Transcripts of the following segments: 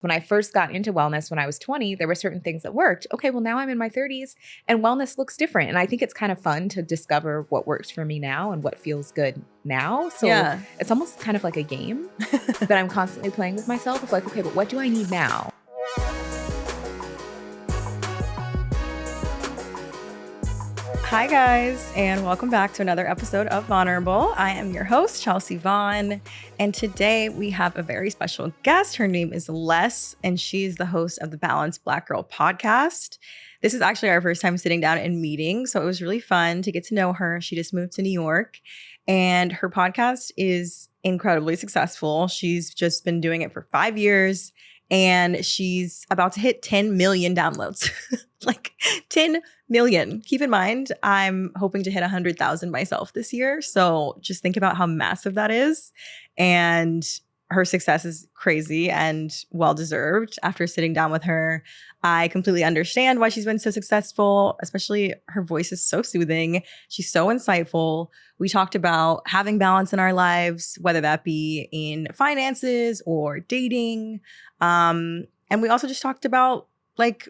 When I first got into wellness when I was 20, there were certain things that worked. Okay, well, now I'm in my 30s and wellness looks different. And I think it's kind of fun to discover what works for me now and what feels good now. So it's almost kind of like a game that I'm constantly playing with myself. It's like, okay, but what do I need now? Hi, guys, and welcome back to another episode of Vulnerable. I am your host, Chelsea Vaughn, and today we have a very special guest. Her name is Les, and she's the host of the Balanced Black Girl podcast. This is actually our first time sitting down and meeting, so it was really fun to get to know her. She just moved to New York, and her podcast is incredibly successful. She's just been doing it for 5 years, and she's about to hit 10 million downloads. Like 10 million. Keep in mind, I'm hoping to hit 100,000 myself this year. So just think about how massive that is. And her success is crazy and well-deserved. After sitting down with her, I completely understand why she's been so successful, especially her voice is so soothing. She's so insightful. We talked about having balance in our lives, whether that be in finances or dating. And we also just talked about like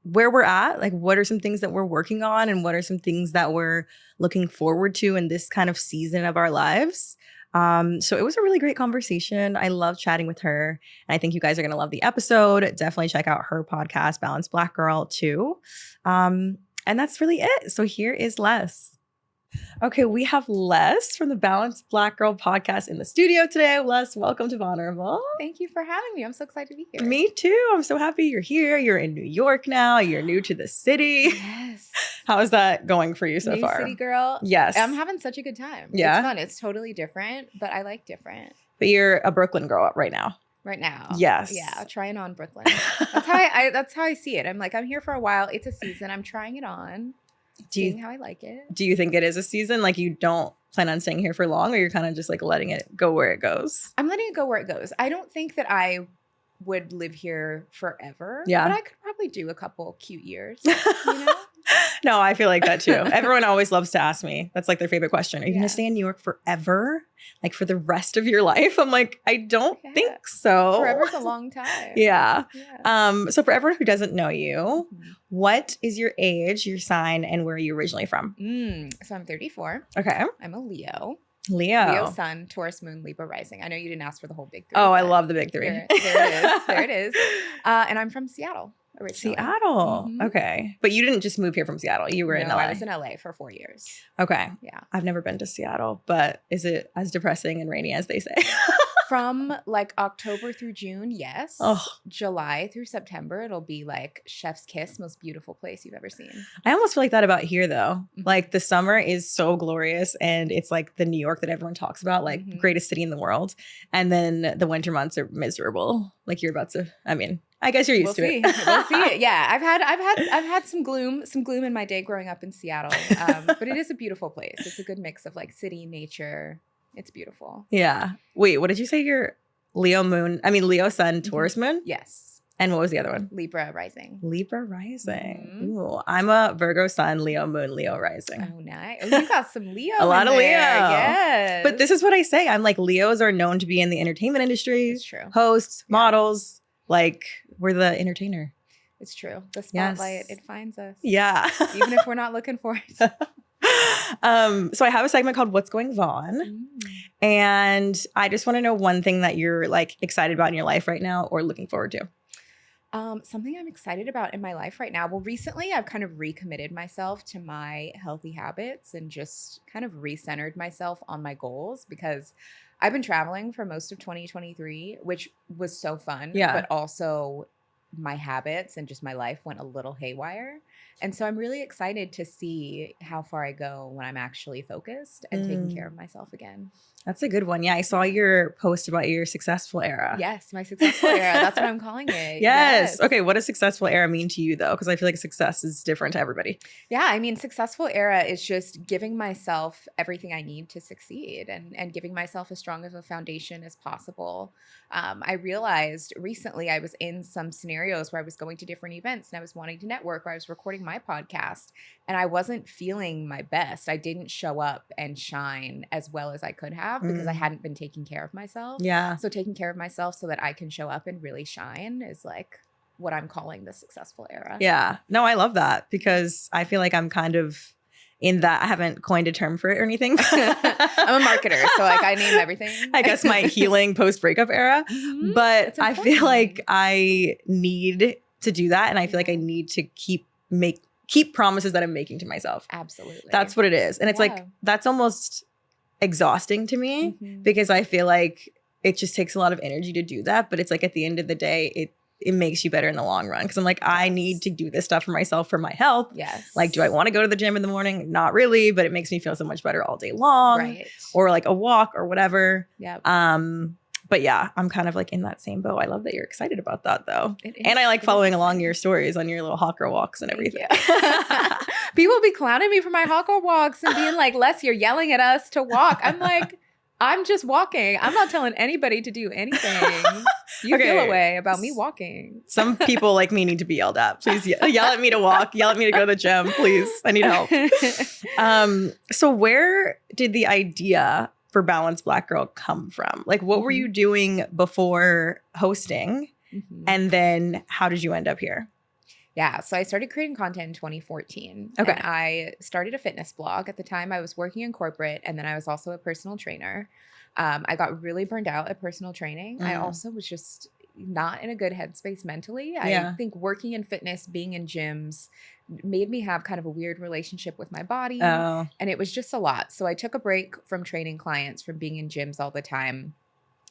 where we're at, like what are some things that we're working on and what are some things that we're looking forward to in this kind of season of our lives. So it was a really great conversation. I love chatting with her. And I think you guys are going to love the episode. Definitely check out her podcast, Balanced Black Girl, too. And that's really it. So here is Les. Okay, we have Les from the Balanced Black Girl podcast in the studio today. Les, welcome to Vulnerable. Thank you for having me. I'm so excited to be here. Me too. I'm so happy you're here. You're in New York now. You're new to the city. Yes. How is that going for you so New far? City girl. Yes. I'm having such a good time. Yeah. It's fun. It's totally different, but I like different. But you're a Brooklyn girl right now. Right now. Yes. Yeah, trying on Brooklyn. That's how I see it. I'm like, I'm here for a while. It's a season. I'm trying it on. Seeing how I like it. Do you think it is a season? Like you don't plan on staying here for long, or you're kind of just like letting it go where it goes? I'm letting it go where it goes. I don't think that I would live here forever. Yeah. But I could probably do a couple cute years, you know? No, I feel like that too. Everyone always loves to ask me. That's like their favorite question. Are you going to stay in New York forever? Like for the rest of your life? I'm like, I don't think so. Forever's a long time. Yeah. So for everyone who doesn't know you, what is your age, your sign, and where are you originally from? So I'm 34. Okay. I'm a Leo. Leo sun, Taurus moon, Libra rising. I know you didn't ask for the whole big three. Oh, I love the big three. There it is. There it is. And I'm from Seattle originally. Seattle. Okay. But you didn't just move here from Seattle. You were in LA. I was in LA for 4 years. Okay. Yeah. I've never been to Seattle, but is it as depressing and rainy as they say? From like October through June, yes. Oh. July through September, it'll be like chef's kiss, most beautiful place you've ever seen. I almost feel like that about here though. Like the summer is so glorious and it's like the New York that everyone talks about, like greatest city in the world. And then the winter months are miserable. Like you're about to, I mean, I guess you're used to it. We'll see it. Yeah, I've had some gloom in my day growing up in Seattle. But it is a beautiful place. It's a good mix of like city, nature. It's beautiful. Yeah. Wait, what did you say? Your Leo sun, Taurus moon? Yes. And what was the other one? Libra rising. Libra rising. Ooh, I'm a Virgo sun, Leo moon, Leo rising. Oh, nice. Oh, you got some Leo. A lot of Leo. Yes. But this is what I say. I'm like, Leos are known to be in the entertainment industry. It's true. Hosts, models. Like, we're the entertainer. It's true. The spotlight, it finds us. Yeah. Even if we're not looking for it. So I have a segment called What's Going Vaughn. And I just want to know one thing that you're like excited about in your life right now or looking forward to. Something I'm excited about in my life right now. Well, recently I've kind of recommitted myself to my healthy habits and just kind of recentered myself on my goals because I've been traveling for most of 2023, which was so fun. Yeah. But also my habits and just my life went a little haywire. And so I'm really excited to see how far I go when I'm actually focused and taking care of myself again. That's a good one. Yeah, I saw your post about your successful era. Yes, my successful era. That's what I'm calling it. Yes. Okay, what does successful era mean to you, though? Because I feel like success is different to everybody. Yeah, I mean, successful era is just giving myself everything I need to succeed and giving myself as strong of a foundation as possible. I realized recently I was in some scenarios scenarios where I was going to different events and I was wanting to network, or I was recording my podcast and I wasn't feeling my best. I didn't show up and shine as well as I could have because I hadn't been taking care of myself. Yeah. So taking care of myself so that I can show up and really shine is like what I'm calling the successful era. Yeah. No, I love that because I feel like I'm kind of in that. I haven't coined a term for it or anything. I'm a marketer, so like I name everything. I guess my healing post-breakup era. Mm-hmm. But I feel like I need to do that. And I feel like I need to keep promises that I'm making to myself. Absolutely. That's what it is. And it's like, that's almost exhausting to me because I feel like it just takes a lot of energy to do that. But it's like at the end of the day, it makes you better in the long run. Cause I'm like, I need to do this stuff for myself, for my health. Yes. Like, do I want to go to the gym in the morning? Not really, but it makes me feel so much better all day long. Right. Or like a walk or whatever. Yeah. But yeah, I'm kind of like in that same boat. I love that you're excited about that though. And I like following along your stories on your little hot girl walks and everything. People be clowning me for my hot girl walks and being like, Les, you're yelling at us to walk. I'm like, I'm just walking. I'm not telling anybody to do anything. You feel a way about me walking. Some people like me need to be yelled at. Please yell at me to walk. Yell at me to go to the gym. Please. I need help. So where did the idea for Balanced Black Girl come from? Like, what were you doing before hosting? And then how did you end up here? Yeah. So I started creating content in 2014. Okay. And I started a fitness blog. At the time, I was working in corporate, and then I was also a personal trainer. I got really burned out at personal training. I also was just not in a good headspace mentally. I think working in fitness, being in gyms, made me have kind of a weird relationship with my body. And it was just a lot. So I took a break from training clients, from being in gyms all the time.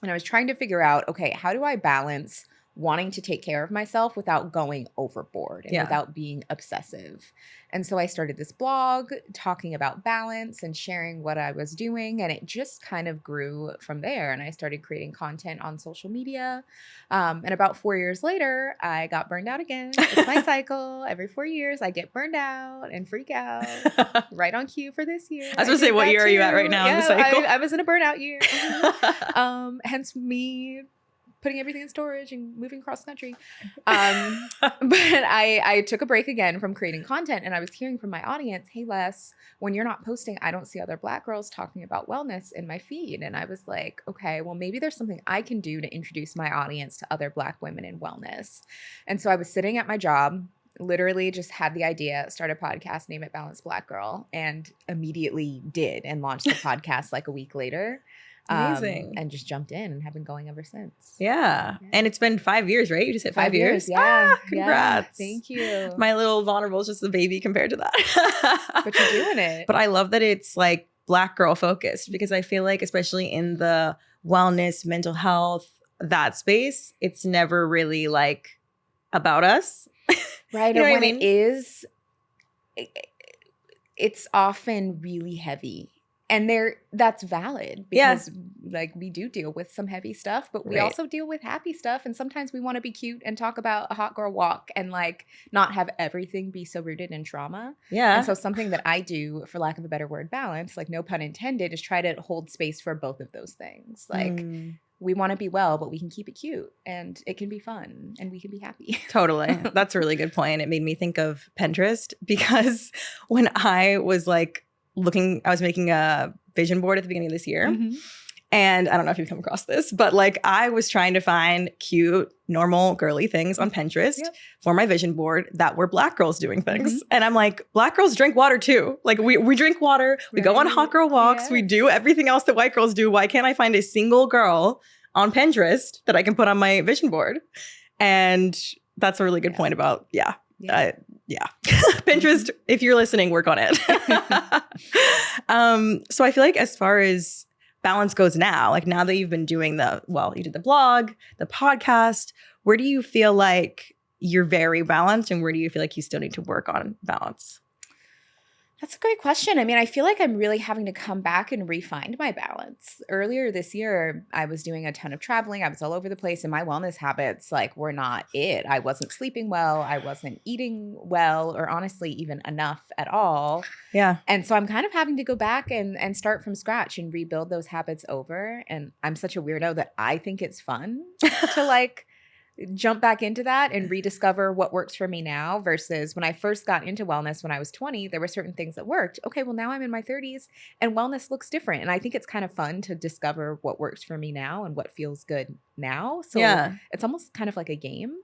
And I was trying to figure out, okay, how do I balance wanting to take care of myself without going overboard and without being obsessive? And so I started this blog talking about balance and sharing what I was doing. And it just kind of grew from there. And I started creating content on social media. And about 4 years later, I got burned out again. It's my cycle. Every 4 years, I get burned out and freak out. Right on cue for this year. I was going to say, what year are you at right now in the cycle? I was in a burnout year. Hence me putting everything in storage and moving across the country. But I took a break again from creating content, and I was hearing from my audience, hey, Les, when you're not posting, I don't see other Black girls talking about wellness in my feed. And I was like, okay, well, maybe there's something I can do to introduce my audience to other Black women in wellness. And so I was sitting at my job, literally just had the idea, start a podcast, name it Balanced Black Girl, and immediately did, and launched the podcast like a week later. Amazing. And just jumped in and have been going ever since. Yeah. And it's been 5 years, right? You just hit 5 years? Yeah. Congrats. Yeah, thank you. My little vulnerable is just a baby compared to that. But you're doing it. But I love that it's like Black girl focused, because I feel like, especially in the wellness, mental health, that space, it's never really like about us. Right. You know and what when I mean? it is, it's often really heavy. And that's valid, because like we do deal with some heavy stuff, but we also deal with happy stuff. And sometimes we want to be cute and talk about a hot girl walk and like not have everything be so rooted in trauma. Yeah. And so something that I do, for lack of a better word, balance, like no pun intended, is try to hold space for both of those things. Like we want to be well, but we can keep it cute and it can be fun and we can be happy. Totally. That's a really good point. It made me think of Pinterest, because when I was like, I was making a vision board at the beginning of this year. And I don't know if you've come across this, but like I was trying to find cute, normal, girly things on Pinterest for my vision board that were Black girls doing things. And I'm like, Black girls drink water too. Like we drink water, we go on hot girl walks, we do everything else that white girls do. Why can't I find a single girl on Pinterest that I can put on my vision board? And that's a really good point about, Pinterest, if you're listening, work on it. So I feel like as far as balance goes now, like now that you've been doing you did the blog, the podcast, where do you feel like you're very balanced, and where do you feel like you still need to work on balance? That's a great question. I mean, I feel like I'm really having to come back and refine my balance. Earlier this year, I was doing a ton of traveling. I was all over the place, and my wellness habits were not it. I wasn't sleeping well. I wasn't eating well, or honestly, even enough at all. Yeah. And so I'm kind of having to go back and start from scratch and rebuild those habits over. And I'm such a weirdo that I think it's fun to jump back into that and rediscover what works for me now versus when I first got into wellness when I was 20, there were certain things that worked. Okay, well now I'm in my 30s and wellness looks different. And I think it's kind of fun to discover what works for me now and what feels good now. So it's almost kind of like a game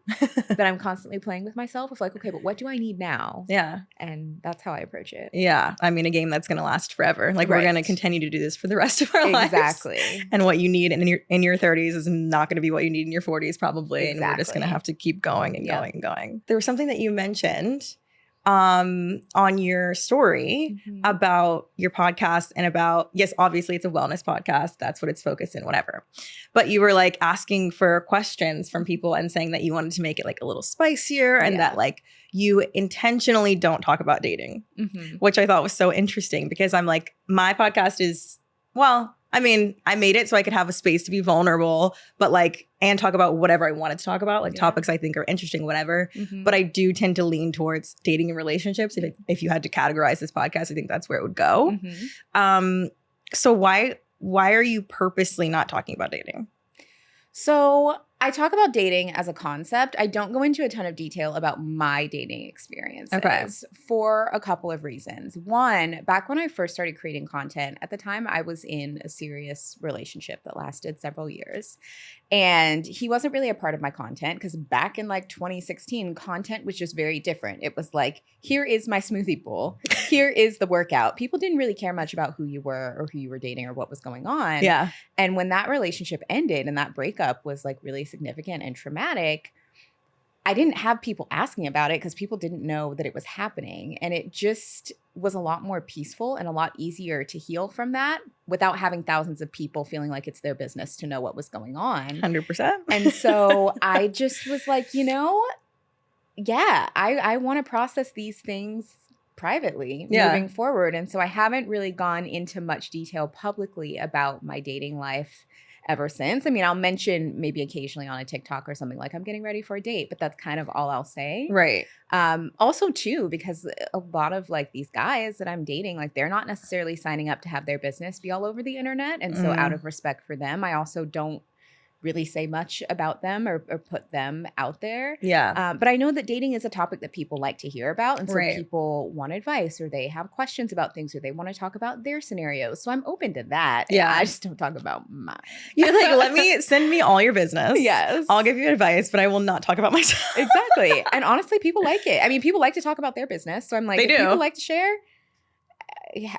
that I'm constantly playing with myself of like, okay, but what do I need now? Yeah. And that's how I approach it. Yeah. I mean, a game that's going to last forever. Like we're going to continue to do this for the rest of our lives. Exactly. And what you need in your 30s is not going to be what you need in your 40s probably. Exactly. And we're just going to have to keep going and going and going. There was something that you mentioned on your story about your podcast and about, yes, obviously it's a wellness podcast. That's what it's focused in, whatever. But you were like asking for questions from people and saying that you wanted to make it like a little spicier and that like you intentionally don't talk about dating, which I thought was so interesting because I'm like, my podcast is, well, I mean, I made it so I could have a space to be vulnerable, but like, and talk about whatever I wanted to talk about, like topics I think are interesting, whatever. But I do tend to lean towards dating and relationships. If you had to categorize this podcast, I think that's where it would go. So why are you purposely not talking about dating? So I talk about dating as a concept. I don't go into a ton of detail about my dating experiences for a couple of reasons. One, back when I first started creating content, at the time I was in a serious relationship that lasted several years. And he wasn't really a part of my content because back in like 2016, content was just very different. It was like, here is my smoothie bowl. Here is the workout. People didn't really care much about who you were or who you were dating or what was going on. Yeah. And when that relationship ended and that breakup was like really significant and traumatic, I didn't have people asking about it because people didn't know that it was happening. And it just was a lot more peaceful and a lot easier to heal from that without having thousands of people feeling like it's their business to know what was going on. 100%. And so I just was like, you know, I want to process these things privately moving forward. And so I haven't really gone into much detail publicly about my dating life ever since. I mean, I'll mention maybe occasionally on a TikTok or something like I'm getting ready for a date, but that's kind of all I'll say. Right. Also too, because a lot of like these guys that I'm dating, like they're not necessarily signing up to have their business be all over the internet. And so out of respect for them, I also don't really say much about them or put them out there. Yeah. But I know that dating is a topic that people like to hear about. And so people want advice or they have questions about things or they want to talk about their scenarios. So I'm open to that. Yeah. I just don't talk about mine. You're like, send me all your business. Yes. I'll give you advice, but I will not talk about myself. Exactly. And honestly, people like it. I mean, people like to talk about their business. So I'm like, if people like to share,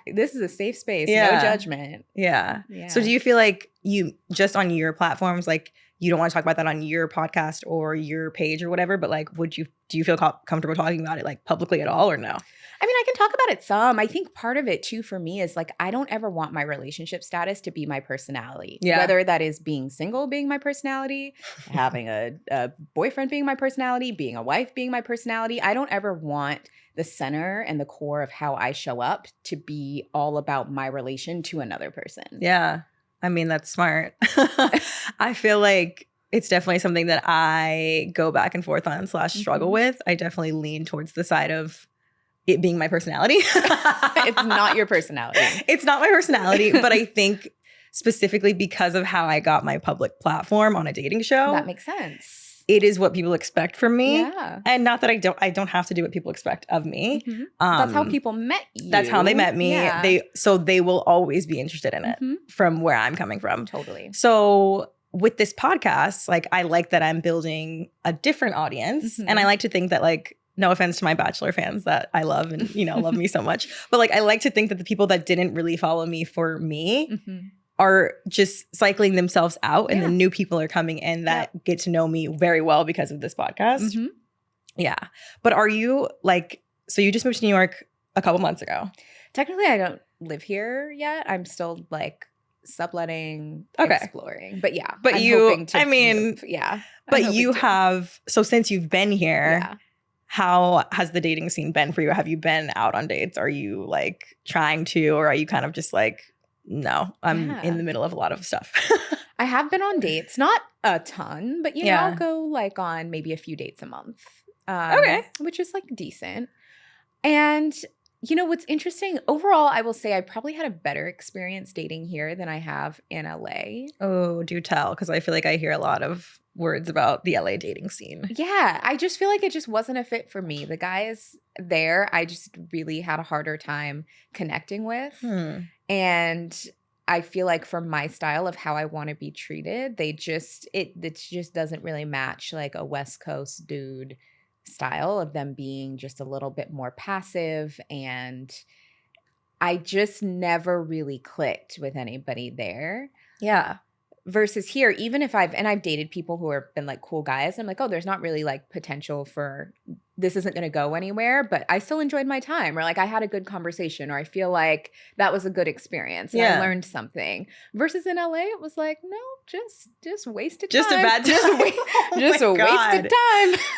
this is a safe space. No judgment. Yeah. So do you feel like you just on your platforms, like you don't want to talk about that on your podcast or your page or whatever, but like, do you feel comfortable talking about it like publicly at all or no? I mean, I can talk about it some. I think part of it too for me is like, I don't ever want my relationship status to be my personality. Yeah. Whether that is being single being my personality, having a boyfriend being my personality, being a wife being my personality. I don't ever want the center and the core of how I show up to be all about my relation to another person. Yeah. I mean, that's smart. I feel like it's definitely something that I go back and forth on / struggle with. I definitely lean towards the side of it being my personality. It's not your personality. It's not my personality, but I think specifically because of how I got my public platform on a dating show. That makes sense. It is what people expect from me. Yeah. And not that I don't have to do what people expect of me. That's how people met you. That's how they met me. Yeah. They will always be interested in it from where I'm coming from. Totally. So with this podcast, like I like that I'm building a different audience. And I like to think that like, no offense to my Bachelor fans that I love and, love me so much. But like, I like to think that the people that didn't really follow me for me are just cycling themselves out and the new people are coming in that get to know me very well because of this podcast. Yeah. But are you like, so you just moved to New York a couple months ago? Technically, I don't live here yet. I'm still like subletting, exploring. But yeah. But I'm you, hoping to move. Yeah. But you have, so since you've been here, how has the dating scene been for you? Have you been out on dates? Are you like trying to, or are you kind of just like, no, I'm in the middle of a lot of stuff? I have been on dates, not a ton, but know, I'll go like on maybe a few dates a month. Which is like decent. And You know, what's interesting, overall, I will say I probably had a better experience dating here than I have in LA. Oh, do tell, because I feel like I hear a lot of words about the LA dating scene. Yeah, I just feel like it just wasn't a fit for me. The guys there, I just really had a harder time connecting with. And I feel like for my style of how I want to be treated, it just doesn't really match like a West Coast dude style of them being just a little bit more passive, and I just never really clicked with anybody there. Yeah. Versus here, even if I've dated people who have been like cool guys, I'm like, oh, there's not really like potential for this isn't going to go anywhere, but I still enjoyed my time, or like I had a good conversation, or I feel like that was a good experience and I learned something. Versus in LA, it was like, no, just wasted time. Just a bad time. Just a wasted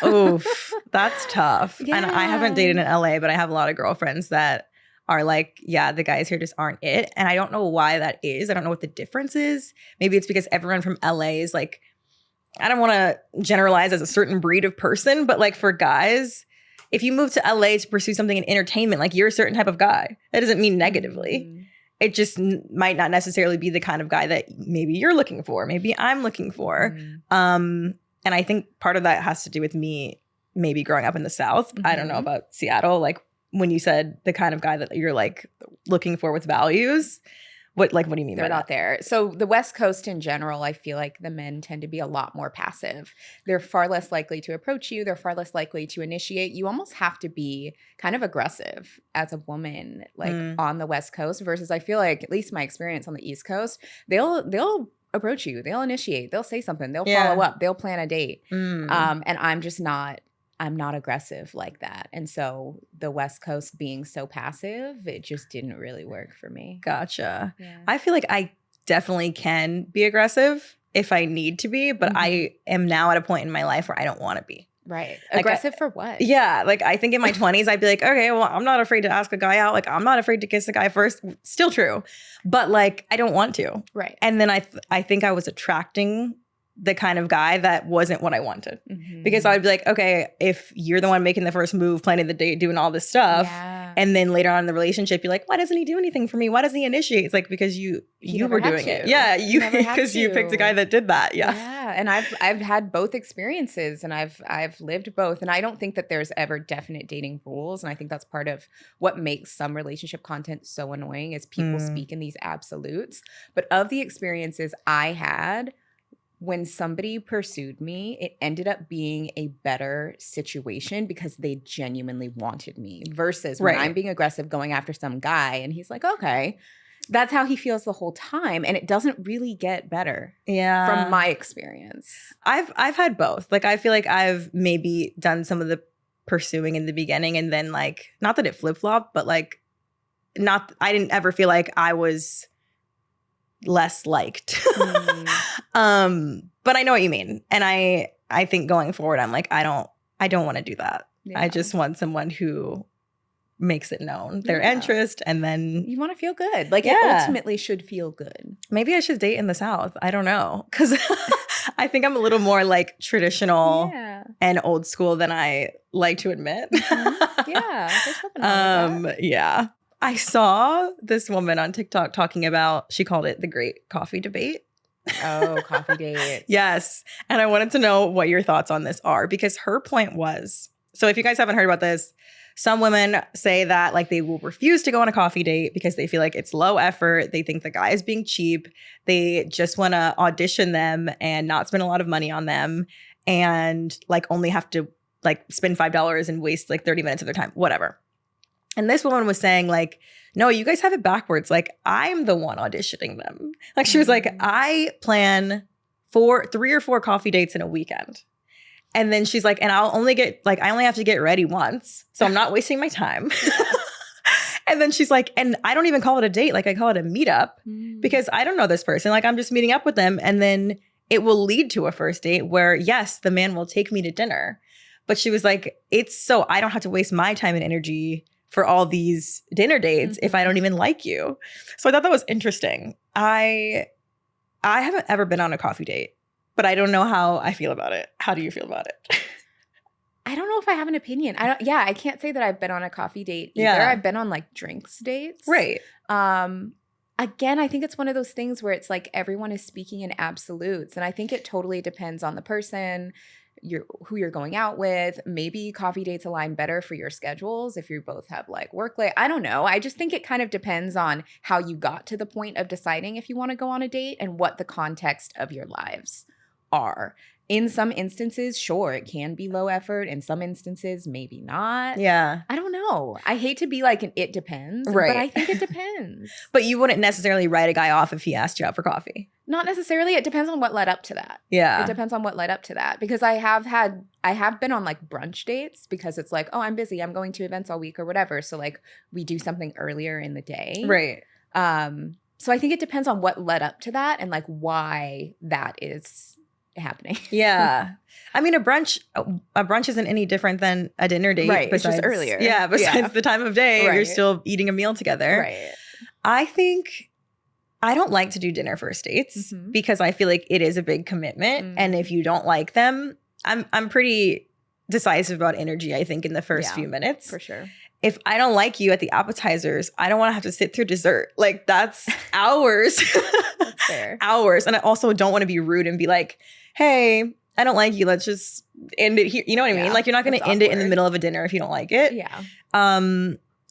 time. Oof, that's tough. Yeah. And I haven't dated in LA, but I have a lot of girlfriends that are like, yeah, the guys here just aren't it. And I don't know why that is. I don't know what the difference is. Maybe it's because everyone from LA is like, I don't want to generalize as a certain breed of person, but like for guys, if you move to LA to pursue something in entertainment, like you're a certain type of guy. That doesn't mean negatively. It just might not necessarily be the kind of guy that maybe you're looking for. Maybe I'm looking for. And I think part of that has to do with me maybe growing up in the South. I don't know about Seattle. Like, when you said the kind of guy that you're like looking for with values, what do you mean? They're not there. So the West Coast in general, I feel like the men tend to be a lot more passive. They're far less likely to approach you. They're far less likely to initiate. You almost have to be kind of aggressive as a woman, like on the West Coast, versus I feel like, at least my experience on the East Coast, they'll approach you. They'll initiate. They'll say something. They'll follow up. They'll plan a date. And I'm not aggressive like that. And so the West Coast being so passive, it just didn't really work for me. Gotcha. Yeah. I feel like I definitely can be aggressive if I need to be, but I am now at a point in my life where I don't want to be. Right. Aggressive for what? Yeah. Like I think in my 20s, I'd be like, okay, well, I'm not afraid to ask a guy out. Like I'm not afraid to kiss a guy first. Still true. But like, I don't want to. Right. And then I think I was attracting the kind of guy that wasn't what I wanted. Because I would be like, okay, if you're the one making the first move, planning the date, doing all this stuff, and then later on in the relationship, you're like, why doesn't he do anything for me? Why doesn't he initiate? It's like, because you were doing it. Yeah, because you picked a guy that did that. Yeah. Yeah, and I've had both experiences, and I've lived both, and I don't think that there's ever definite dating rules, and I think that's part of what makes some relationship content so annoying is people speak in these absolutes. But of the experiences I had, when somebody pursued me, it ended up being a better situation because they genuinely wanted me versus when I'm being aggressive going after some guy and he's like, okay, that's how he feels the whole time. And it doesn't really get better from my experience. I've had both. Like, I feel like I've maybe done some of the pursuing in the beginning and then like, not that it flip-flopped, but like I didn't ever feel like I was less liked. But I know what you mean. And I think going forward, I'm like, I don't want to do that. Yeah. I just want someone who makes it known their interest, and then you want to feel good. Like it ultimately should feel good. Maybe I should date in the South. I don't know. Because I think I'm a little more like traditional and old school than I like to admit. Yeah. There's nothing wrong with that. Yeah. I saw this woman on TikTok talking about, she called it the Great Coffee Debate. Oh, coffee date. Yes. And I wanted to know what your thoughts on this are, because her point was, so if you guys haven't heard about this, some women say that like they will refuse to go on a coffee date because they feel like it's low effort. They think the guy is being cheap. They just want to audition them and not spend a lot of money on them and like only have to like spend $5 and waste like 30 minutes of their time, whatever. And this woman was saying like, no, you guys have it backwards. Like I'm the one auditioning them. Like she was like, I plan 3 or 4 coffee dates in a weekend. And then she's like, and I only have to get ready once. So I'm not wasting my time. And then she's like, and I don't even call it a date. Like I call it a meetup because I don't know this person. Like I'm just meeting up with them. And then it will lead to a first date where yes, the man will take me to dinner. But she was like, it's so I don't have to waste my time and energy for all these dinner dates if I don't even like you. So I thought that was interesting. I haven't ever been on a coffee date, but I don't know how I feel about it. How do you feel about it? I don't know if I have an opinion. I can't say that I've been on a coffee date either. Yeah. I've been on like drinks dates. Right. Again, I think it's one of those things where it's like everyone is speaking in absolutes. And I think it totally depends on the person, who you're going out with. Maybe coffee dates align better for your schedules if you both have like work late. I don't know. I just think it kind of depends on how you got to the point of deciding if you want to go on a date and what the context of your lives are. In some instances, sure, it can be low effort. In some instances, maybe not. Yeah. I don't know. I hate to be like it depends, Right. but I think it depends. But you wouldn't necessarily write a guy off if he asked you out for coffee. Not necessarily. It depends on what led up to that. Yeah. It depends on what led up to that. Because I have been on like brunch dates because it's like, oh, I'm busy. I'm going to events all week or whatever. So like we do something earlier in the day. Right. So I think it depends on what led up to that and like why that is happening. Yeah. I mean, a brunch isn't any different than a dinner date. Right. Besides, it's just earlier. Yeah. Besides the time of day, right. You're still eating a meal together. Right. I think I don't like to do dinner first dates because I feel like it is a big commitment. And if you don't like them, I'm pretty decisive about energy, I think, in the first few minutes. For sure. If I don't like you at the appetizers, I don't want to have to sit through dessert. Like that's hours. That's fair. Hours. And I also don't want to be rude and be like, hey, I don't like you. Let's just end it here. You know what I mean? Like you're not going to end it in the middle of a dinner if you don't like it. Yeah.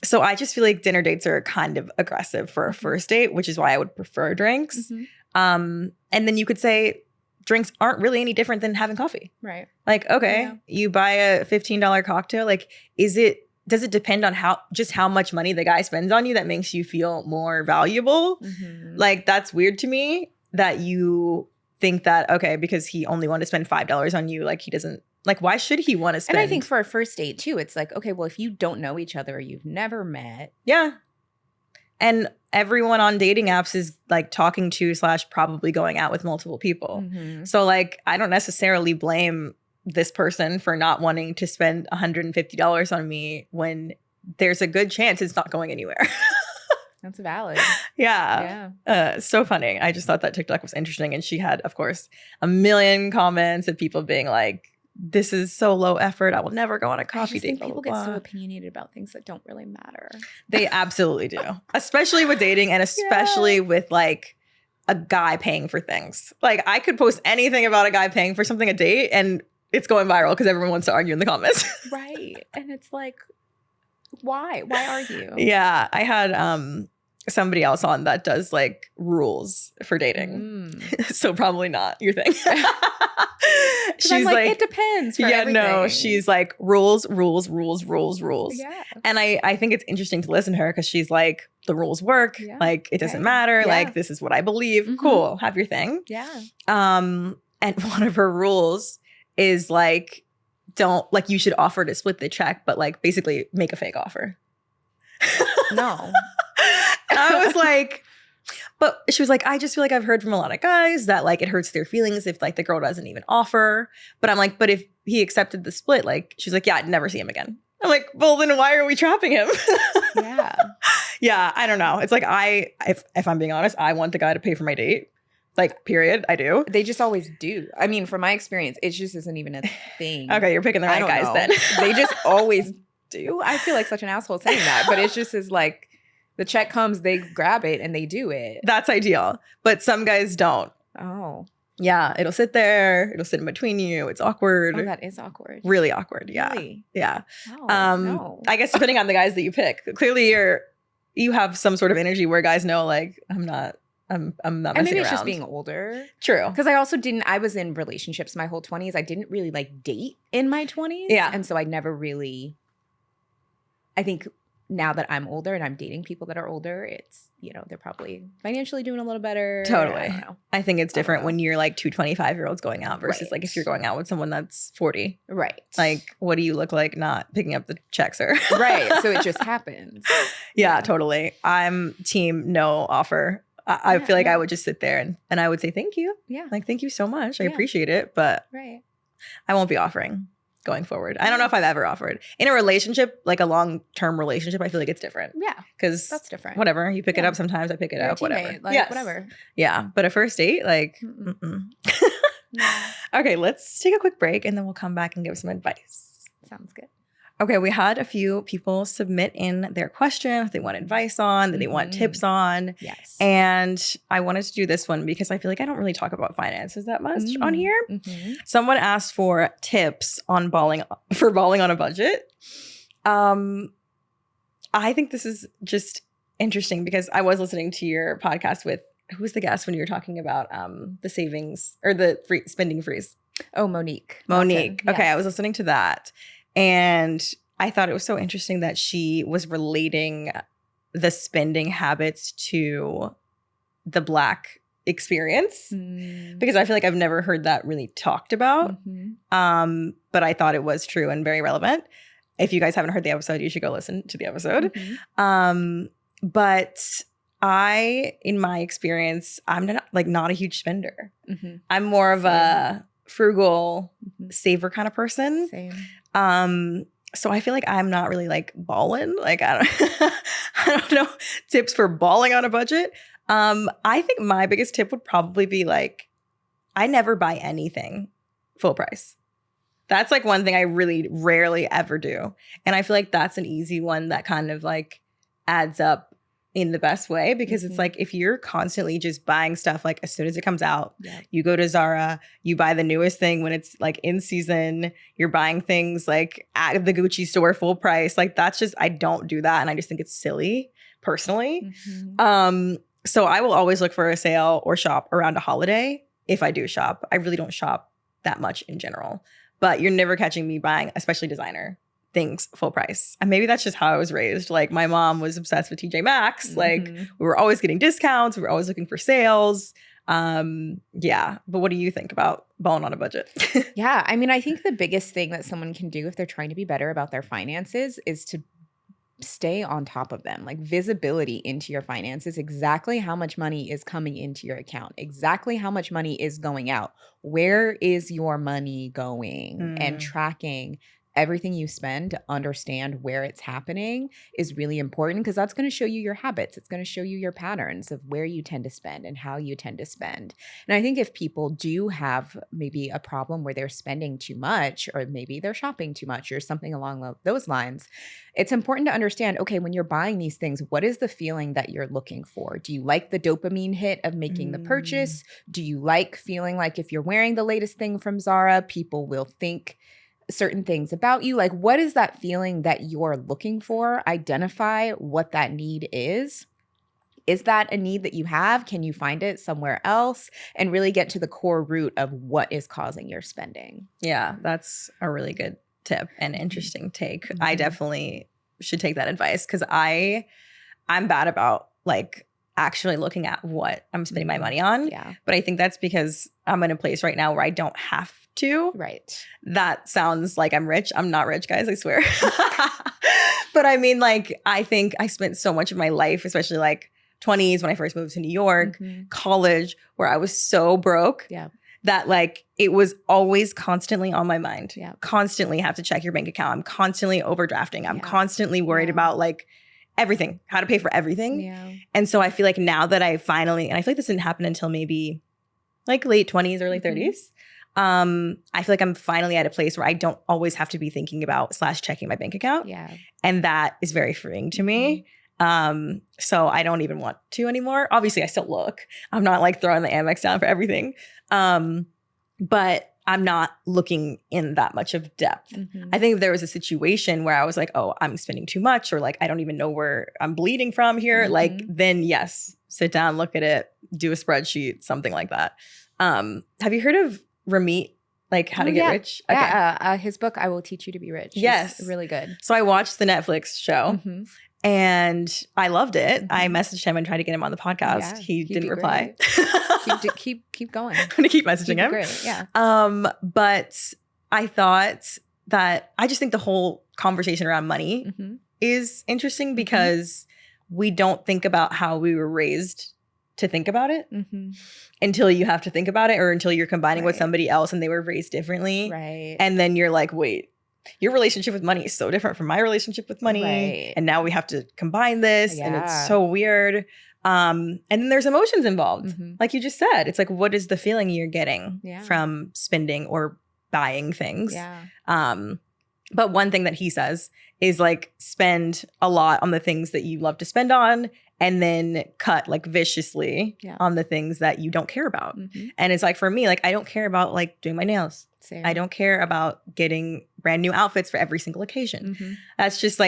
So I just feel like dinner dates are kind of aggressive for a first date, which is why I would prefer drinks. And then you could say drinks aren't really any different than having coffee. Right. Like, okay, you buy a $15 cocktail. Like, does it depend on how much money the guy spends on you that makes you feel more valuable? Like, that's weird to me that you think that, okay, because he only wanted to spend $5 on you, like he doesn't, like, why should he want to spend? And I think for a first date too, it's like, okay, well, if you don't know each other or you've never met. Yeah. And everyone on dating apps is like talking to / probably going out with multiple people. So like, I don't necessarily blame this person for not wanting to spend $150 on me when there's a good chance it's not going anywhere. That's valid. Yeah. So funny. I just thought that TikTok was interesting. And she had, of course, a million comments of people being like, this is so low effort. I will never go on a coffee date. People get so opinionated about things that don't really matter. They absolutely do. Especially with dating and especially with like a guy paying for things. Like I could post anything about a guy paying for something a date and it's going viral because everyone wants to argue in the comments. Right. And it's like, why? Why argue? Yeah. I had somebody else on that does like rules for dating. So probably not your thing. She's like, it depends. For everything. No, she's like rules. Yeah. And I think it's interesting to listen to her because she's like, the rules work. Yeah. Like it doesn't matter. Yeah. Like this is what I believe. Cool. Have your thing. Yeah. And one of her rules is like, you should offer to split the check, but like basically make a fake offer. No. And I was like, but she was like, I just feel like I've heard from a lot of guys that like it hurts their feelings if like the girl doesn't even offer. But I'm like, but if he accepted the split, like she's like, yeah, I'd never see him again. I'm like, well, then why are we trapping him? Yeah. Yeah, I don't know. It's like if I'm being honest, I want the guy to pay for my date. Like, period. I do. They just always do. I mean, from my experience, it just isn't even a thing. Okay, you're picking the right guys then. They just always do. I feel like such an asshole saying that, but it's just is like the check comes, they grab it and they do it. That's ideal. But some guys don't. Oh. Yeah, it'll sit there. It'll sit in between you. It's awkward. Oh, that is awkward. Really awkward. Yeah. Really? Yeah. Oh, no. I guess depending on the guys that you pick. Clearly you have some sort of energy where guys know like I'm not messing and maybe it's around. just being older. True. Because I was in relationships my whole 20s. I didn't really like date in my 20s. Yeah. And so I never really, I think now that I'm older and I'm dating people that are older, it's, they're probably financially doing a little better. Totally. I don't know. I think it's different when you're like two 25-year-olds going out versus like if you're going out with someone that's 40. Right. Like, what do you look like not picking up the check, sir? Right. So it just happens. Yeah, totally. I'm team no offer. I feel like I would just sit there and I would say, thank you. Yeah. Like, thank you so much. I appreciate it. But I won't be offering going forward. I don't know if I've ever offered. In a relationship, like a long-term relationship, I feel like it's different. Yeah. Because that's different. Whatever. You pick it up sometimes, I pick it up, whatever. Like, whatever. Yeah. But a first date, like, no. Okay, let's take a quick break and then we'll come back and give some advice. Sounds good. Okay, we had a few people submit in their questions they want advice on, that they want tips on. Yes. And I wanted to do this one because I feel like I don't really talk about finances that much on here. Someone asked for tips on balling on a budget. I think this is just interesting because I was listening to your podcast with, who was the guest when you were talking about the savings or the spending freeze? Oh, Monique. Monique. Yes. Okay, I was listening to that. And I thought it was so interesting that she was relating the spending habits to the Black experience, because I feel like I've never heard that really talked about. But I thought it was true and very relevant. If you guys haven't heard the episode, you should go listen to the episode. But in my experience, I'm not a huge spender. I'm more of a frugal saver kind of person. Same. So I feel like I'm not really like balling. Like I don't know tips for balling on a budget. I think my biggest tip would probably be like, I never buy anything full price. That's like one thing I really rarely ever do. And I feel like that's an easy one that kind of like adds up in the best way, because it's like if you're constantly just buying stuff like as soon as it comes out, you go to Zara, you buy the newest thing when it's like in season, you're buying things like at the Gucci store full price. Like that's just, I don't do that. And I just think it's silly personally. So I will always look for a sale or shop around a holiday if I do shop. I really don't shop that much in general, but you're never catching me buying, especially designer things full price. And maybe that's just how I was raised. Like my mom was obsessed with TJ Maxx. Like we were always getting discounts. We were always looking for sales. But what do you think about balling on a budget? Yeah. I mean, I think the biggest thing that someone can do if they're trying to be better about their finances is to stay on top of them. Like visibility into your finances, exactly how much money is coming into your account, exactly how much money is going out. Where is your money going? And tracking everything you spend to understand where it's happening is really important, because that's going to show you your habits. It's going to show you your patterns of where you tend to spend and how you tend to spend. And I think if people do have maybe a problem where they're spending too much, or maybe they're shopping too much or something along those lines, it's important to understand, okay, when you're buying these things, what is the feeling that you're looking for? Do you like the dopamine hit of making the purchase? Do you like feeling like if you're wearing the latest thing from Zara, people will think certain things about you? Like, what is that feeling that you're looking for? Identify what that need is. Is that a need that you have? Can you find it somewhere else? And really get to the core root of what is causing your spending. Yeah, that's a really good tip and interesting take. I definitely should take that advice, because I'm bad about like actually looking at what I'm spending my money on. Yeah. But I think that's because I'm in a place right now where I don't have to. Right. That sounds like I'm rich. I'm not rich, guys, I swear. But I mean, like, I think I spent so much of my life, especially like 20s when I first moved to New York, college, where I was so broke that like it was always constantly on my mind. Constantly have to check your bank account. I'm constantly overdrafting. I'm constantly worried about like everything, how to pay for everything. And so I feel like now that I finally, and I feel like this didn't happen until maybe like late 20s, early 30s. I feel like I'm finally at a place where I don't always have to be thinking about / checking my bank account. And that is very freeing to me. So I don't even want to anymore. Obviously, I still look. I'm not like throwing the Amex down for everything. But I'm not looking in that much of depth. I think if there was a situation where I was like, oh, I'm spending too much, or like, I don't even know where I'm bleeding from here, like, then yes, sit down, look at it, do a spreadsheet, something like that. Have you heard of Ramit, like How to Get Rich? Okay. Yeah, his book, I Will Teach You to Be Rich. Yes. It's really good. So I watched the Netflix show and I loved it. I messaged him and tried to get him on the podcast. Yeah, he didn't reply. keep going. I'm going to keep messaging him. Great. Yeah. But I thought that, I just think the whole conversation around money is interesting, because we don't think about how we were raised to think about it until you have to think about it, or until you're combining with somebody else and they were raised differently. Right. And then you're like, wait, your relationship with money is so different from my relationship with money. Right. And now we have to combine this and it's so weird. And then there's emotions involved. Like you just said, it's like, what is the feeling you're getting from spending or buying things? But one thing that he says is like spend a lot on the things that you love to spend on and then cut like viciously on the things that you don't care about. And it's like for me, like I don't care about like doing my nails. Same. I don't care about getting brand new outfits for every single occasion. That's just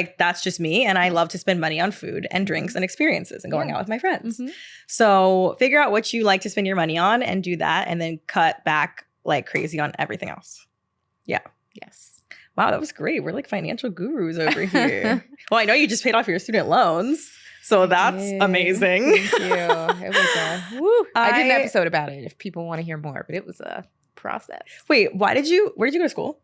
me. And I love to spend money on food and drinks and experiences and going out with my friends. So figure out what you like to spend your money on and do that. And then cut back like crazy on everything else. Yeah. Yes. Wow, that was great. We're like financial gurus over here. Well, I know you just paid off your student loans. So that's amazing. Thank you. It was I did an episode about it if people want to hear more, but it was a process. Wait, where did you go to school?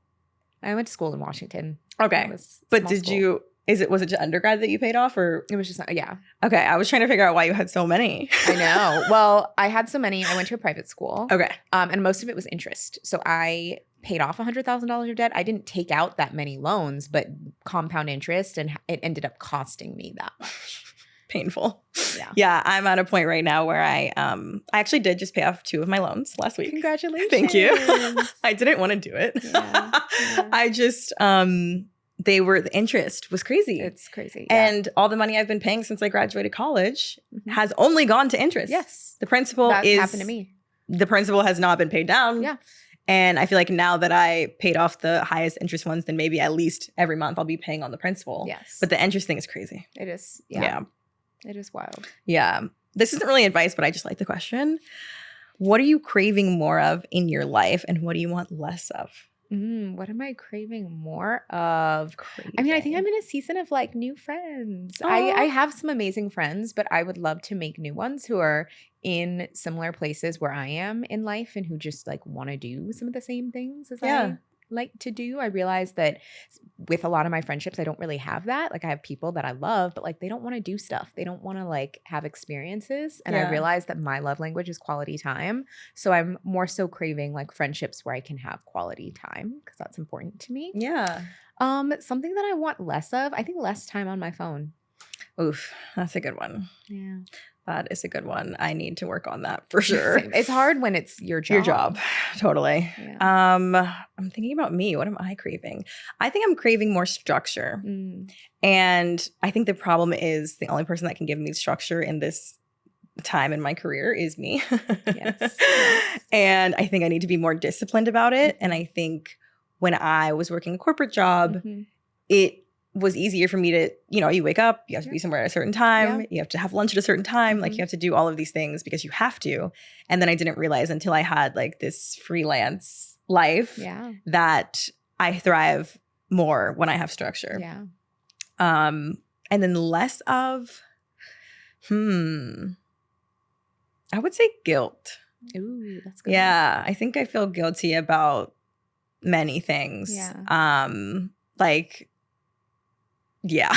I went to school in Washington. Okay. But was it just undergrad that you paid off or? It was just, yeah. Okay. I was trying to figure out why you had so many. I know. Well, I had so many. I went to a private school. Okay. And most of it was interest. So I paid off $100,000 of debt. I didn't take out that many loans, but compound interest, and it ended up costing me that much. Painful. Yeah. I'm at a point right now where I actually did just pay off 2 of my loans last week. Congratulations. Thank you. I didn't want to do it. Yeah. I just the interest was crazy. It's crazy. And all the money I've been paying since I graduated college has only gone to interest. Yes. The principal happened to me. The principal has not been paid down. Yeah. And I feel like now that I paid off the highest interest ones, then maybe at least every month I'll be paying on the principal. Yes. But the interest thing is crazy. It is. Yeah. It is wild. Yeah. This isn't really advice, but I just like the question. What are you craving more of in your life and what do you want less of? What am I craving more of? I mean, I think I'm in a season of like new friends. I have some amazing friends, but I would love to make new ones who are in similar places where I am in life and who just like want to do some of the same things as I like to do. I realize that with a lot of my friendships, I don't really have that. Like I have people that I love, but like they don't want to do stuff. They don't want to like have experiences. And I realize that my love language is quality time. So I'm more so craving like friendships where I can have quality time because that's important to me. Yeah. Something that I want less of, I think less time on my phone. Oof, that's a good one. Yeah. That is a good one. I need to work on that for sure. It's hard when it's your job. Your job. Totally. Yeah. I'm thinking about me. What am I craving? I think I'm craving more structure. And I think the problem is the only person that can give me structure in this time in my career is me. Yes. And I think I need to be more disciplined about it. And I think when I was working a corporate job, it was easier for me to, you wake up, you have to be somewhere at a certain time, you have to have lunch at a certain time, like you have to do all of these things because you have to. And then I didn't realize until I had like this freelance life that I thrive more when I have structure. Yeah. And then less of, I would say guilt. Ooh, that's good. Yeah. I think I feel guilty about many things. Yeah. Yeah.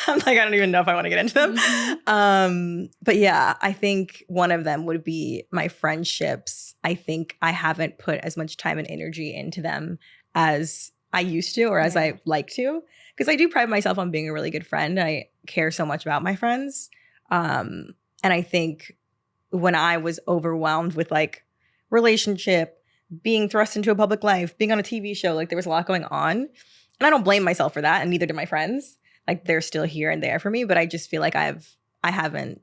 I'm like, I don't even know if I want to get into them. But yeah, I think one of them would be my friendships. I think I haven't put as much time and energy into them as I used to or as I like to. Because I do pride myself on being a really good friend. And I care so much about my friends. And I think when I was overwhelmed with like relationship, being thrust into a public life, being on a TV show, like there was a lot going on. And I don't blame myself for that, and neither do my friends. Like they're still here and there for me, but I just feel like I haven't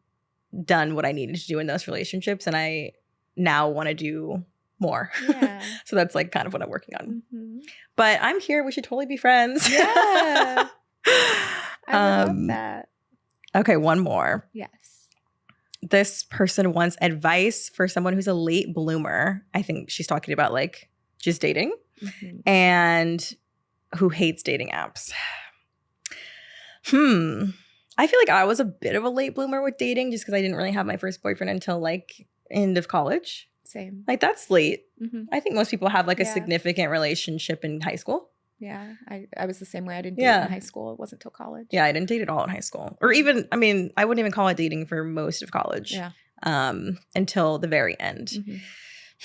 done what I needed to do in those relationships, and I now want to do more. Yeah. So that's like kind of what I'm working on. But I'm here. We should totally be friends. Yeah. I love that. Okay, one more. Yes. This person wants advice for someone who's a late bloomer. I think she's talking about like just dating and who hates dating apps. I feel like I was a bit of a late bloomer with dating just because I didn't really have my first boyfriend until like end of college. Same. Like that's late. I think most people have like a significant relationship in high school. Yeah. I was the same way. I didn't date in high school. It wasn't till college. Yeah, I didn't date at all in high school. Or even, I mean, I wouldn't even call it dating for most of college. Yeah. Until the very end.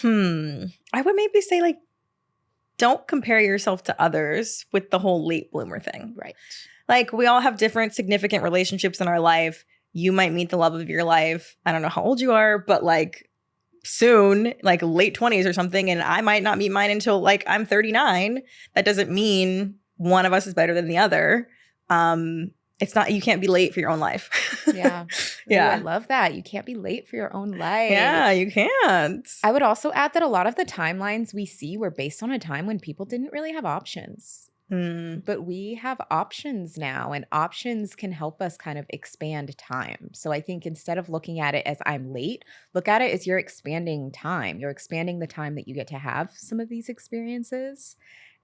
I would maybe say like, don't compare yourself to others with the whole late bloomer thing. Right. Like we all have different significant relationships in our life. You might meet the love of your life. I don't know how old you are, but like soon, like late 20s or something, and I might not meet mine until like I'm 39. That doesn't mean one of us is better than the other. It's not, you can't be late for your own life. Yeah. Yeah. Ooh, I love that. You can't be late for your own life. Yeah, you can't. I would also add that a lot of the timelines we see were based on a time when people didn't really have options. But we have options now, and options can help us kind of expand time. So I think instead of looking at it as I'm late, look at it as you're expanding time. You're expanding the time that you get to have some of these experiences,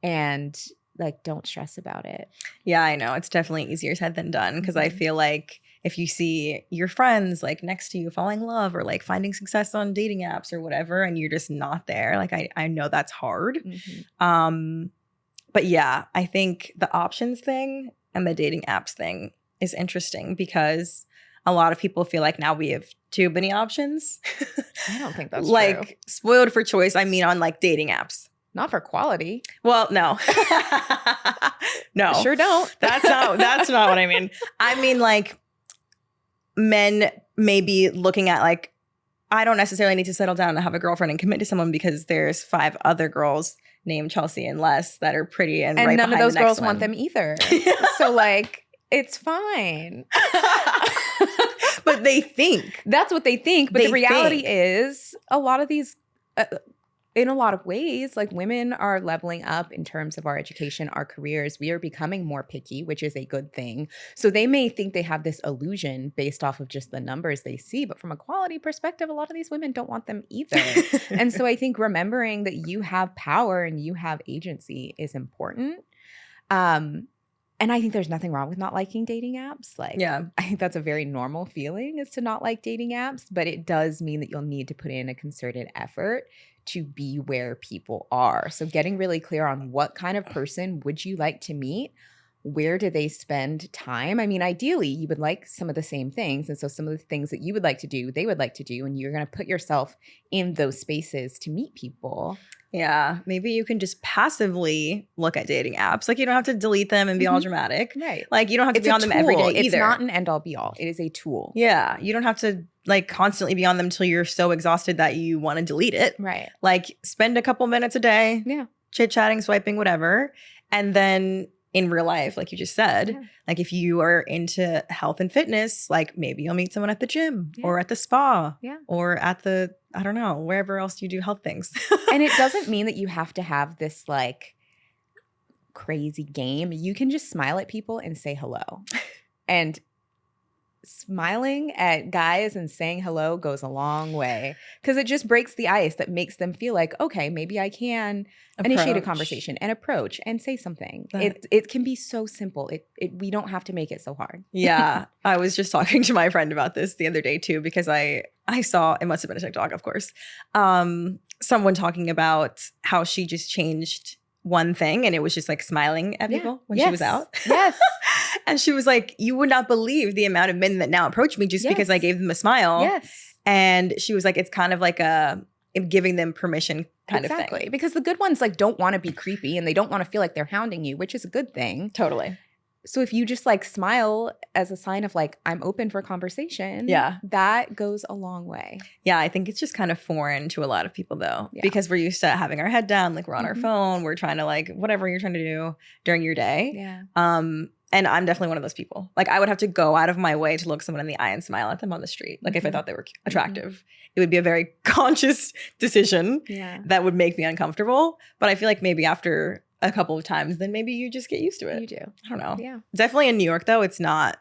and like, don't stress about it. Yeah, I know. It's definitely easier said than done, because I feel like if you see your friends like next to you falling in love or like finding success on dating apps or whatever, and you're just not there, like I know that's hard. But yeah, I think the options thing and the dating apps thing is interesting, because a lot of people feel like now we have too many options. I don't think that's like true. Spoiled for choice, I mean, on like dating apps. Not for quality. Well, no. No. Sure don't. That's not what I mean. I mean, like, men may be looking at like, I don't necessarily need to settle down and have a girlfriend and commit to someone because there's 5 other girls named Chelsea and Les that are pretty, and right none of behind those the next girls one. want them either. So like, it's fine. But they think. That's what they think. But They the reality is a lot of these, in a lot of ways, like, women are leveling up in terms of our education, our careers. We are becoming more picky, which is a good thing. So they may think they have this illusion based off of just the numbers they see. But from a quality perspective, a lot of these women don't want them either. And so I think remembering that you have power and you have agency is important. And I think there's nothing wrong with not liking dating apps. Like, Yeah. I think that's a very normal feeling, is to not like dating apps, but it does mean that you'll need to put in a concerted effort to be where people are. So getting really clear on what kind of person would you like to meet? Where do they spend time? I mean, ideally, you would like some of the same things. And so some of the things that you would like to do, they would like to do, and you're going to put yourself in those spaces to meet people. Yeah, maybe you can just passively look at dating apps. Like, you don't have to delete them and be all dramatic. Right. Like, you don't have to It's be a on them every day tool. either. It's not an end all be all. It is a tool. Yeah, you don't have to like constantly be on them till you're so exhausted that you want to delete it. Right. Like, spend a couple minutes a day, Yeah. chit-chatting, swiping, whatever. And then in real life, like you just said, like, if you are into health and fitness, like, maybe you'll meet someone at the gym or at the spa or at the, I don't know, wherever else you do health things. And it doesn't mean that you have to have this like crazy game. You can just smile at people and say hello. And smiling at guys and saying hello goes a long way, because it just breaks the ice. That makes them feel like, okay, maybe I can initiate a conversation and approach and say something. It can be so simple. We don't have to make it so hard. Yeah. I was just talking to my friend about this the other day too, because I saw, it must have been a TikTok, of course, someone talking about how she just changed one thing, and it was just like smiling at people when she was out. Yes. And she was like, you would not believe the amount of men that now approach me just because I gave them a smile. Yes. And she was like, it's kind of like a giving them permission kind of thing. Exactly. Because the good ones like don't want to be creepy, and they don't want to feel like they're hounding you, which is a good thing. Totally. So if you just like smile as a sign of like, I'm open for conversation, that goes a long way. Yeah, I think it's just kind of foreign to a lot of people though, because we're used to having our head down, like we're on our phone, we're trying to like whatever you're trying to do during your day. Yeah. And I'm definitely one of those people. Like, I would have to go out of my way to look someone in the eye and smile at them on the street. Like, if I thought they were attractive, it would be a very conscious decision that would make me uncomfortable. But I feel like maybe after a couple of times, then maybe you just get used to it. You do. I don't know. Yeah. Definitely in New York though, it's not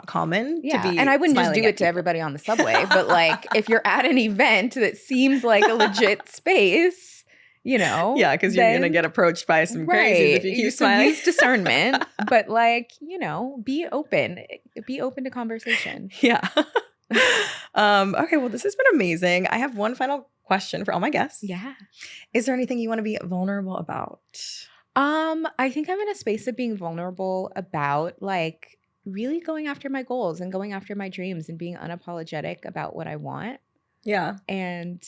common to be. And I wouldn't just do it to people. everybody on the subway, but like if you're at an event that seems like a legit space, you know. Yeah, because you're gonna get approached by some crazies if you keep smiling. Use discernment, but like, you know, be open. Be open to conversation. Yeah. Okay, well, this has been amazing. I have one final question for all my guests. Yeah. Is there anything you want to be vulnerable about? I think I'm in a space of being vulnerable about like really going after my goals and going after my dreams and being unapologetic about what I want. Yeah. And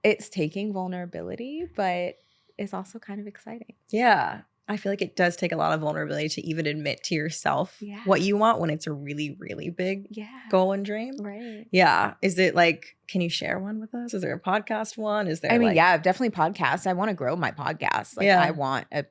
it's taking vulnerability, but it's also kind of exciting. Yeah. I feel like it does take a lot of vulnerability to even admit to yourself Yeah. what you want when it's a really, really big goal and dream. Right. Yeah. Is it like, can you share one with us? Is there a podcast one? Is there I mean, yeah, definitely podcasts. I want to grow my podcast. Like I want a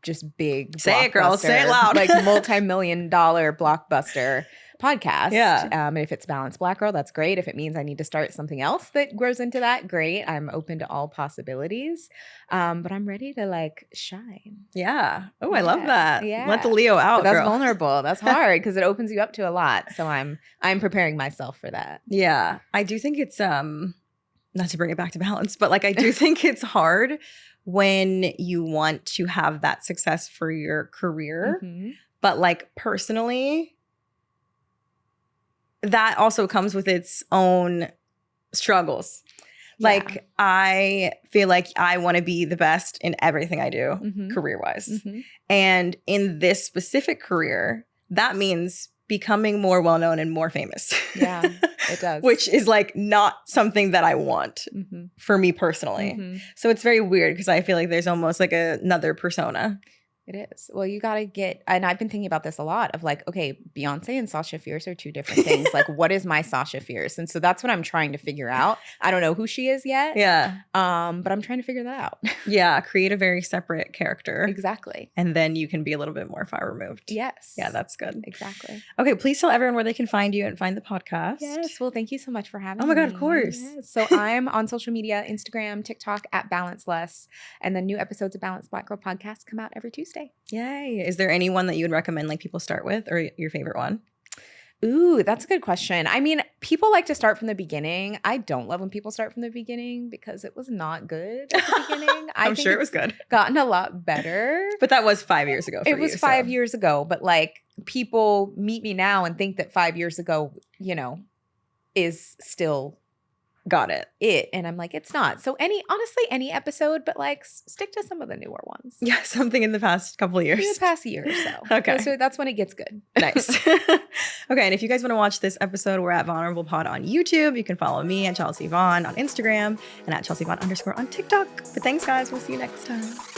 just big say it, girl, say it loud, like multi-million-dollar blockbuster podcast. Yeah. If it's Balanced Black Girl, that's great. If it means I need to start something else that grows into that, great. I'm open to all possibilities. But I'm ready to like shine. Yeah. Oh, I love that. Yeah. Let the Leo out. But that's girl. vulnerable. That's hard because it opens you up to a lot. So I'm preparing myself for that. Yeah. I do think it's not to bring it back to balance, but like I do think it's hard when you want to have that success for your career, but like personally, that also comes with its own struggles. Like I feel like I want to be the best in everything I do career-wise. And in this specific career, that means becoming more well-known and more famous. Yeah, it does. Which is like not something that I want for me personally. So it's very weird because I feel like there's almost like another persona. It is. Well, you got to get, and I've been thinking about this a lot of like, okay, Beyonce and Sasha Fierce are two different things. Like, what is my Sasha Fierce? And so that's what I'm trying to figure out. I don't know who she is yet. Yeah. But I'm trying to figure that out. Yeah. Create a very separate character. Exactly. And then you can be a little bit more far removed. Yes. Yeah, that's good. Exactly. Okay. Please tell everyone where they can find you and find the podcast. Yes. Well, thank you so much for having me. Oh my God, of course. Yes. So I'm on social media, Instagram, TikTok at Balance Less. And then new episodes of Balanced Black Girl podcast come out every Tuesday. Yay. Is there anyone that you would recommend like people start with or your favorite one? Ooh, that's a good question. I mean, people like to start from the beginning. I don't love when people start from the beginning because it was not good at the beginning. I'm sure it was good. Gotten a lot better. But that was 5 years ago for you. It was 5 years ago. But like people meet me now and think that 5 years ago, you know, is still got it. And I'm like, it's not. So honestly, any episode, but like stick to some of the newer ones. Yeah, something in the past couple of years. In the past year or so. Okay. So that's when it gets good. Nice. Okay, and if you guys want to watch this episode, we're at Vulnerable Pod on YouTube. You can follow me at Chelsea Vaughn on Instagram and at Chelsea Vaughn _ on TikTok. But thanks, guys. We'll see you next time.